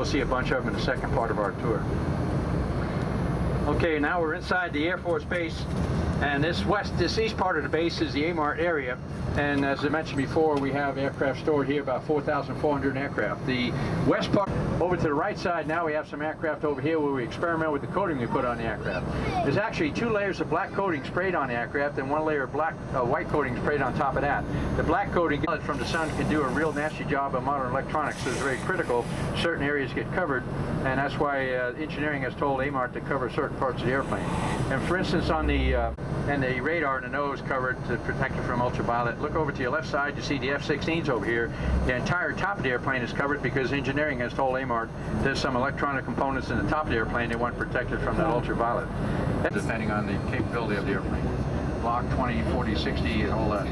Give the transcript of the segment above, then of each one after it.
see a bunch of them in the second part of our tour. Okay, now we're inside the Air Force Base, and this east part of the base is the AMARG area. And as I mentioned before, we have aircraft stored here, about 4,400 aircraft. The west part, over to the right side, now we have some aircraft over here where we experiment with the coating we put on the aircraft. There's actually 2 layers of black coating sprayed on the aircraft and 1 layer of white coating sprayed on top of that. The black coating from the sun can do a real nasty job of modern electronics, so it's very critical. Certain areas get covered, and that's why engineering has told AMARG to cover certain parts of the airplane. And for instance, on the radar, the nose covered to protect it from ultraviolet. Look over to your left side, you see the F-16s over here. The entire top of the airplane is covered because engineering has told AMARG there's some electronic components in the top of the airplane they want protected from that ultraviolet. Depending on the capability of the airplane. Block 20, 40, 60, and all that.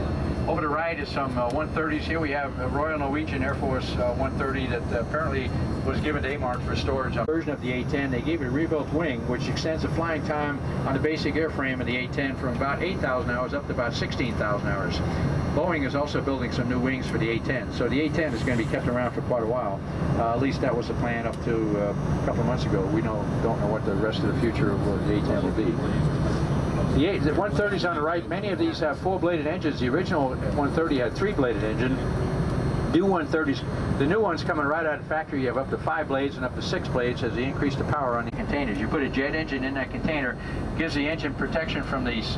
Over to the right is some 130s. Here we have a Royal Norwegian Air Force 130 that apparently was given to AMARG for storage. A version of the A-10, they gave it a rebuilt wing, which extends the flying time on the basic airframe of the A-10 from about 8,000 hours up to about 16,000 hours. Boeing is also building some new wings for the A-10, so the A-10 is going to be kept around for quite a while. At least that was the plan up to a couple of months ago. We don't know what the rest of the future of the A-10 will be. The 130s on the right, many of these have 4-bladed engines. The original 130 had 3-bladed engine. New 130s, the new ones coming right out of the factory, you have up to 5 blades and up to 6 blades as they increase the power on the containers. You put a jet engine in that container, gives the engine protection from these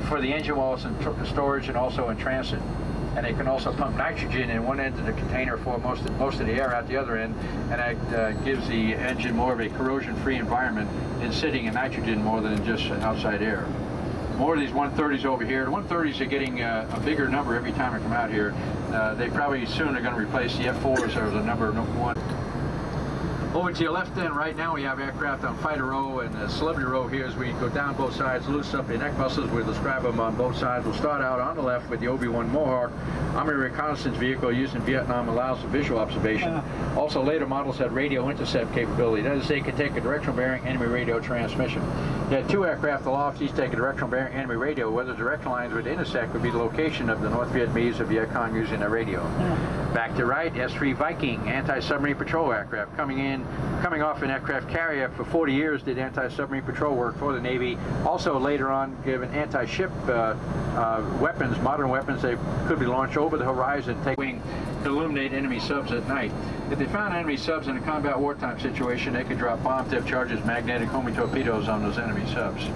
for the engine walls and storage and also in transit. And it can also pump nitrogen in one end of the container for most of the air out the other end, and that gives the engine more of a corrosion-free environment in sitting in nitrogen more than in just outside air. More of these 130s over here. The 130s are getting a bigger number every time they come out here. They probably soon are going to replace the F-4s as the number 1. Over to your left then, right now we have aircraft on fighter row and celebrity row here as we go down both sides, loosen up your neck muscles. We'll describe them on both sides. We'll start out on the left with the OB-1 Mohawk. Army reconnaissance vehicle used in Vietnam, allows for visual observation. Also later models had radio intercept capability. That is, they could take a directional bearing enemy radio transmission. You had 2 aircraft aloft, each take a directional bearing enemy radio. Where the direction lines would intersect would be the location of the North Vietnamese or Viet Cong using their radio. Back to right, S-3 Viking, anti-submarine patrol aircraft coming off an aircraft carrier. For 40 years did anti-submarine patrol work for the Navy. Also later on given anti-ship weapons, modern weapons. They could be launched over the horizon, take wing to illuminate enemy subs at night. If they found enemy subs in a combat wartime situation, they could drop bomb theft charges, magnetic homing torpedoes on those enemy subs.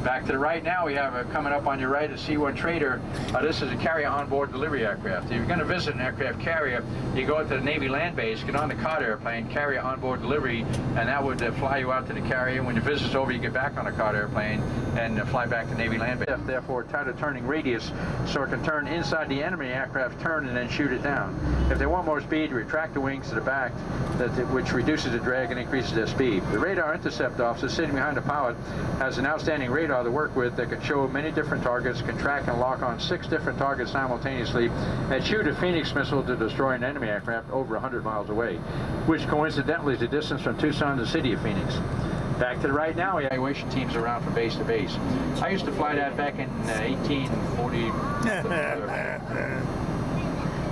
Back to the right now, we have coming up on your right a C-1 Trader. This is a carrier onboard delivery aircraft. If you're going to visit an aircraft carrier, you go to the Navy land base, get on the COD airplane, carrier onboard delivery, and that would fly you out to the carrier. When your visit's over, you get back on a COD airplane and fly back to Navy land base. Therefore, tighter turning radius, so it can turn inside the enemy aircraft, turn and then shoot it down. If they want more speed, retract the wings to the back, which reduces the drag and increases their speed. The radar intercept officer sitting behind the pilot has an outstanding radar to work with that can show many different targets, can track and lock on 6 different targets simultaneously, and shoot a Phoenix missile to destroy an enemy aircraft over 100 miles away, which coincidentally is the distance from Tucson to the city of Phoenix. Back to the right now, evaluation teams around from base to base. I used to fly that back in 1840.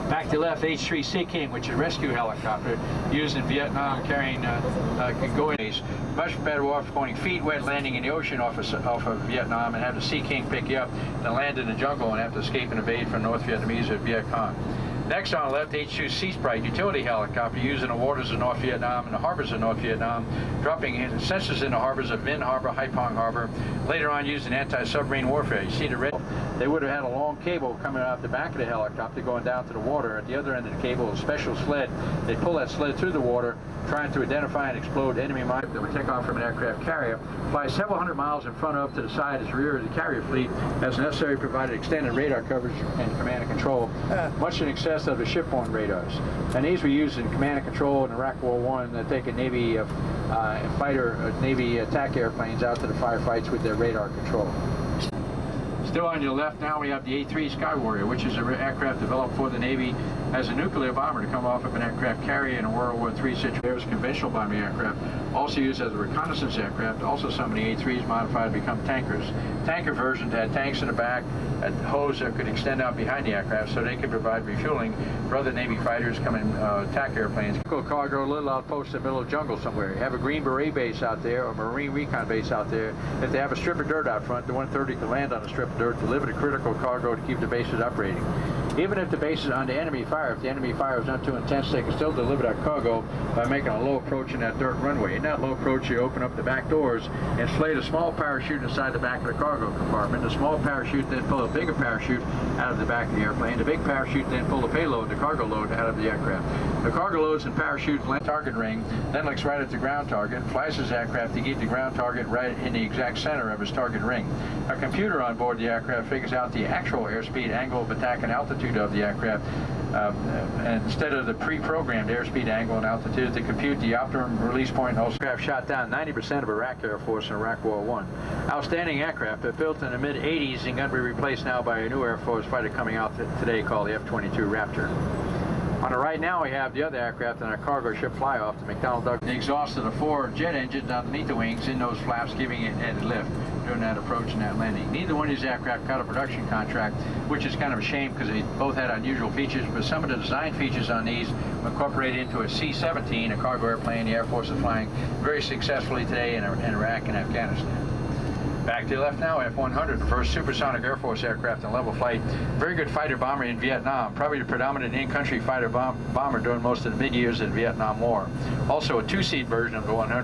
Back to left, H-3 Sea King, which is a rescue helicopter used in Vietnam, carrying can go in much better off going feet wet, landing in the ocean off of Vietnam, and have the Sea King pick you up and land in the jungle and have to escape and evade from North Vietnamese or Viet Cong. Next on the left, H-2 Sea Sprite, utility helicopter used in the waters of North Vietnam and the harbors of North Vietnam, dropping sensors in the harbors of Vinh Harbor, Haiphong Harbor, later on used in anti-submarine warfare. You see the red? They would have had a long cable coming out the back of the helicopter going down to the water. At the other end of the cable, a special sled. They pull that sled through the water, trying to identify and explode enemy mines that would take off from an aircraft carrier, fly several hundred miles in front of, to the side, as the rear of the carrier fleet, as necessary, provided extended radar coverage and command and control, much in excess of the shipborne radars. And these were used in command and control in Iraq War I, taking Navy Navy attack airplanes out to the firefights with their radar control. Still on your left now, we have the A-3 Sky Warrior, which is an aircraft developed for the Navy as a nuclear bomber to come off of an aircraft carrier in a World War III situation. It was a conventional bombing aircraft, Also used as a reconnaissance aircraft. Also some of the A3s modified to become tankers. Tanker versions had tanks in the back, had hose that could extend out behind the aircraft so they could provide refueling for other Navy fighters coming attack airplanes. Cargo, a little outpost in the middle of the jungle somewhere. You have a Green Beret base out there or Marine Recon base out there. If they have a strip of dirt out front, the 130 can land on a strip of dirt, deliver the critical cargo to keep the bases operating. Even if the base is under enemy fire, if the enemy fire is not too intense, they can still deliver that cargo by making a low approach in that dirt runway. In that low approach, you open up the back doors and inflate a small parachute inside the back of the cargo compartment. The small parachute then pull a bigger parachute out of the back of the airplane. The big parachute then pull the payload, the cargo load, out of the aircraft. The cargo loads and parachutes land target ring, then looks right at the ground target, flies his aircraft to keep the ground target right in the exact center of his target ring. A computer on board the aircraft figures out the actual airspeed, angle of attack, and altitude of the aircraft. And instead of the pre-programmed airspeed, angle, and altitude, to compute the optimum release point. Also, aircraft shot down 90% of Iraq Air Force in Iraq War I. Outstanding aircraft, but built in the mid-80s and going to be replaced now by a new Air Force fighter coming out today called the F-22 Raptor. On the right now, we have the other aircraft in our cargo ship fly-off, the McDonnell Douglas. The exhaust of the 4 jet engines underneath the wings in those flaps, giving it added lift during that approach and that landing. Neither one of these aircraft got a production contract, which is kind of a shame because they both had unusual features, but some of the design features on these were incorporated into a C-17, a cargo airplane the Air Force is flying very successfully today in Iraq and Afghanistan. Back to the left now, F-100, the first supersonic Air Force aircraft in level flight. Very good fighter bomber in Vietnam, probably the predominant in-country fighter bomber during most of the mid-years of the Vietnam War. Also a two-seat version of the 100.